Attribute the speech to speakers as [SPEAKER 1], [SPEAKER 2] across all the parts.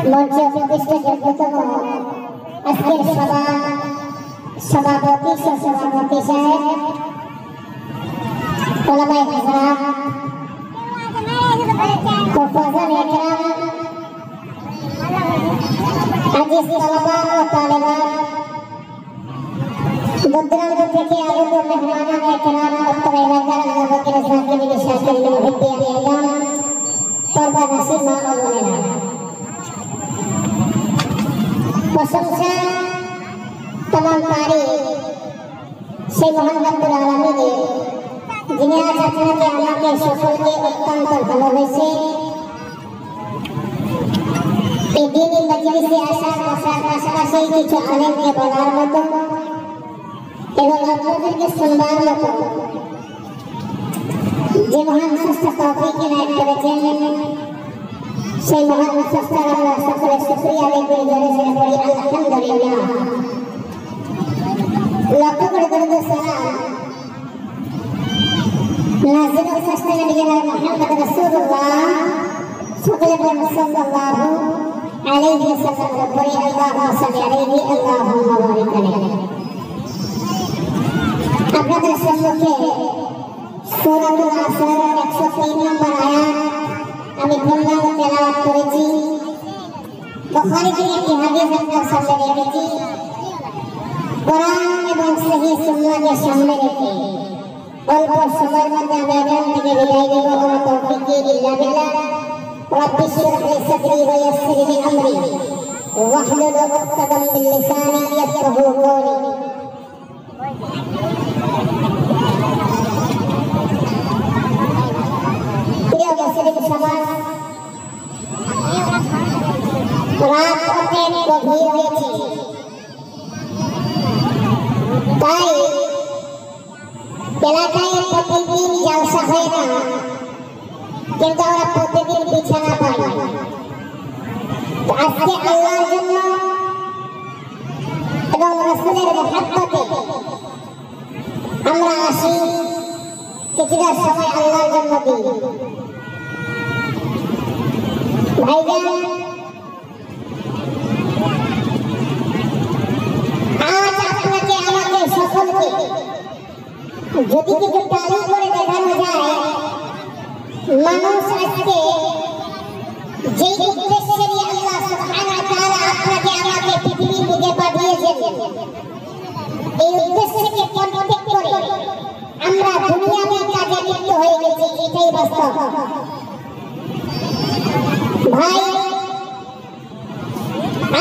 [SPEAKER 1] মঞ্চে উপবিষ্ট যোগ্যতম আজকের সভাপতি সহসভাপতি সাহেব ওলামায়ে হযরত হুফাজান ইকরাম আজিজ তালাবা ও তালেবান দূরান্ত থেকে আগত মেহমানান ইকরাম উত্তর এলাকার যাবতীয় সাকিবিন শাকিরিন মুহিব্বিন ইলম পর্দা নসিব মা ও বোনেরা প্রশংসা तमाम तारीफ সেই মহান রব্বুল আলামিনের যিনি আজ আপনাকে আমাকে সকলকে অত্যন্ত ভালোবেসে এই দিনী মজলিসে আসার পাশাপাশি কিছু আলেমকে বলার মতো এবং আপনাদেরকে শুনবার মতো যে মহান সুস্থ তৌফিক ইনায়েত করেছেন সেই মহান সুস্থ আল্লাহ সকলে শুকরিয়া আদায় করে জোরে জোরে পড়ি আলহামদুলিল্লাহ। লক্ষ্য করে দরুদ সালাম নাজিল করতে নবীনা মুহাম্মদ রাসূলুল্লাহ সাল্লাল্লাহু আলাইহি ওয়াসাল্লাম পড়ি আল্লাহুম্মা সাল্লি আলাইহি আল্লাহুম্মা বারিক আলাইহি। আপনাদের সম্মুখে সূরাতুল আসর 103 নম্বর আয়াত আমি পূর্ণাঙ্গ তেলাওয়াত করেছি। বুখারী থেকে একটি হাদিস আপনাদের সামনে রেখেছি। কোরআন এবং সহিহ সুন্নাহকে সামনে রেখে অল্প সময়ের মধ্যে আমি এখান থেকে বিদায় নেব। ওয়া তাওফীকি ইল্লা বিল্লাহ। রাব্বি ইশরাহ লি সাদরি ওয়া ইয়াসসির লি আমরি ওয়াহলুল উকদাতাম মিন লিসানি ইয়াফকাহু কওলি। প্রিয় মুসলিম সমাজ, রাত অনেক গভীর হয়েছে, তাই এলাকায় প্রতিদিন জলসা হয় না, কিন্তু আমরা প্রতিদিন বিছানা পাই। আজকে আল্লাহর জন্য এবং রাসূলের মহব্বতে আমরা আসি, কিছুটা সময় আল্লাহর জন্য দিই। ভাইজান, আজ আপনাকে আমাকে সকলকে যদি কিছু তালিম করে দেখানো যায়, মানুষ আজকে যেই উদ্দেশ্যে নিয়ে আল্লাহ সুবহানাহু ওয়া তাআলা আপনাকে আমাকে পৃথিবীর বুকে পাঠিয়েছেন, এই উদ্দেশ্যকে কন্টেক্ট করে আমরা দুনিয়াবি কাজে লিপ্ত হয়ে গেছি, এটাই বাস্তব। ভাই,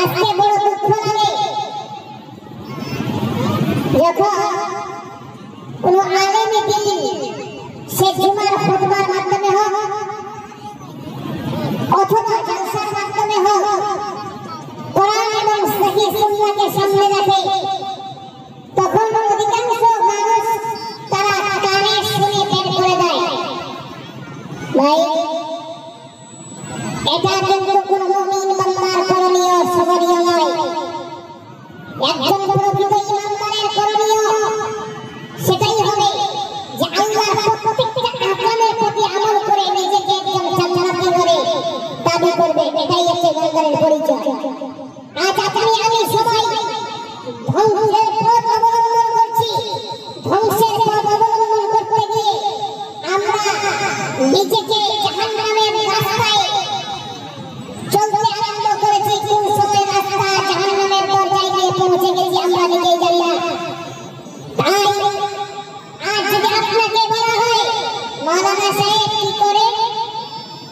[SPEAKER 1] আজকে বড় দুঃখ লাগে যখন কোন আলেম দিন সে জুমার খুতবার মাধ্যমে হোক অথবা জলসার মাধ্যমে হোক কোরআন এবং সহিহ সুন্নাহকে সামনে রাখে, তখন অধিকাংশ মানুষ তারা কানে শুনে বের করে দেয়। ভাই, এটা কিন্তু কোন মুমিন বান্দার করণীয় সবরীয় নয়। একজন প্রকৃত ইমানদারের করণীয় সেটাই হবে যে আল্লাহর প্রত্যেকটা আহকামের প্রতি আমল করে নিজেকে একজন জান্নাতি করে দাবি করবে, এটাই হচ্ছে ইমানদারের পরিচয়। আজ আমি সবাই ধ্বংসের পথ অবলম্বন করছি। ধ্বংসের পথ অবলম্বন করতে গিয়ে আমরা নিজেকে জাহান্নামের রাস্তায় চলতে আরম্ভ করেছি। কোন সময় রাস্তা জাহান্নামের দরজায় গিয়ে পৌঁছে গেছি আমরা নিজেই জানি না। তাই আজ যদি আপনাকে বলা হয় মাওলানা সাহেব কি করে,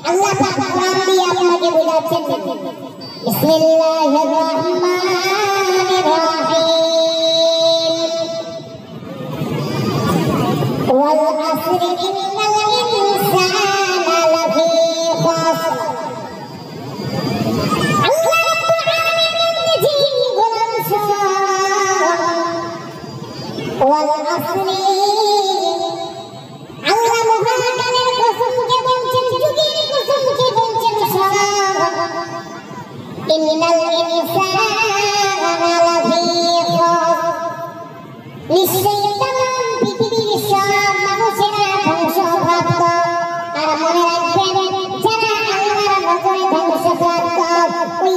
[SPEAKER 1] আল্লাহ পাক কোরআন দিয়ে আপনাকে বোঝাচ্ছেন। বিসমিল্লাহির রহমানির রহিম। ওয়াল আসরি ইন্নাল ইনসানা লাফি খাসর। আল্লাহ রাব্বুল আলামিন জি গোলাম ওয়াল আসরি, আল্লাহ মহাকালের কসমকে বলছেন, যুগের কসমকে বলছেন ইন্নাল ইনসানা লাফি খাসর। নিশ্চয়ই তামাম পৃথিবীর সব মানুষেরা ধ্বংসপ্রাপ্ত। আর মনে রাখবেন, যারা আল্লাহর নজরে ধ্বংসপ্রাপ্ত ওই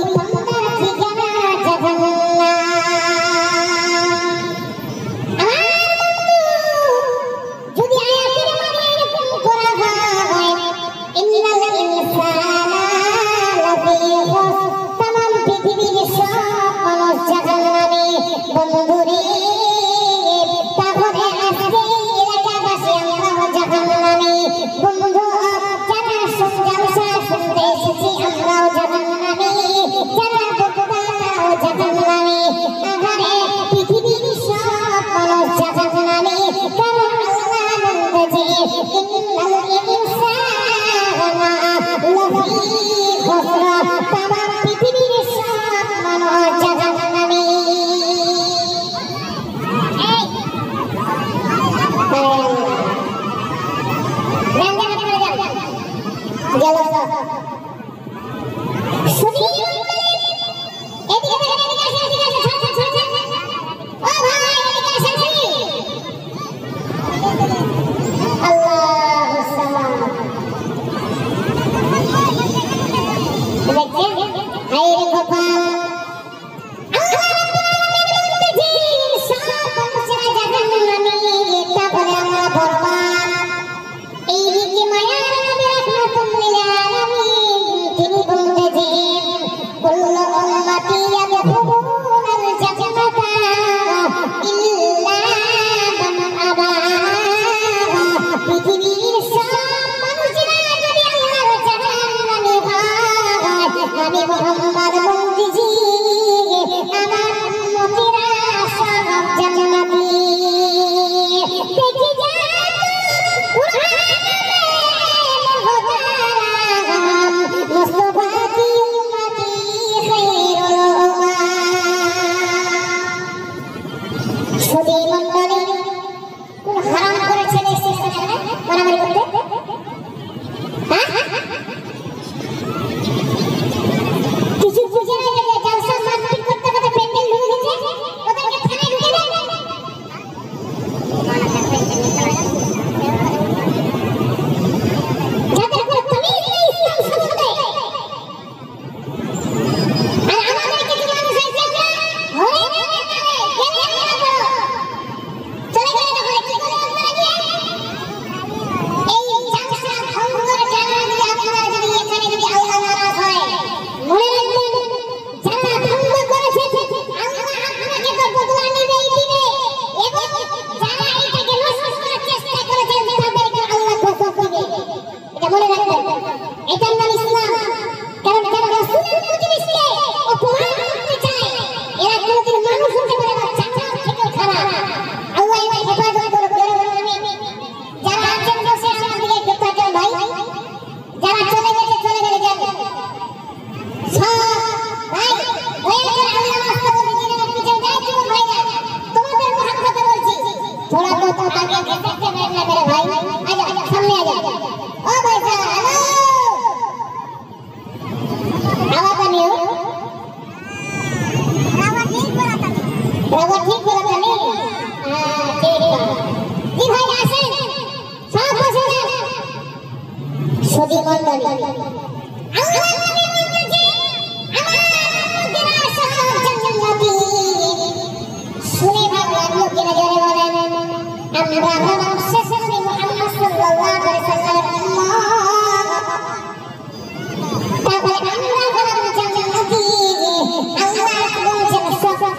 [SPEAKER 1] আমরা হলাম শেষ নবী মুহাম্মদ সাল্লাল্লাহু আলাইহি ওয়াসাল্লামের উম্মত। তারপরে আমরা হলাম জান্নাতি। আল্লাহ বলেছেন ভাইয়া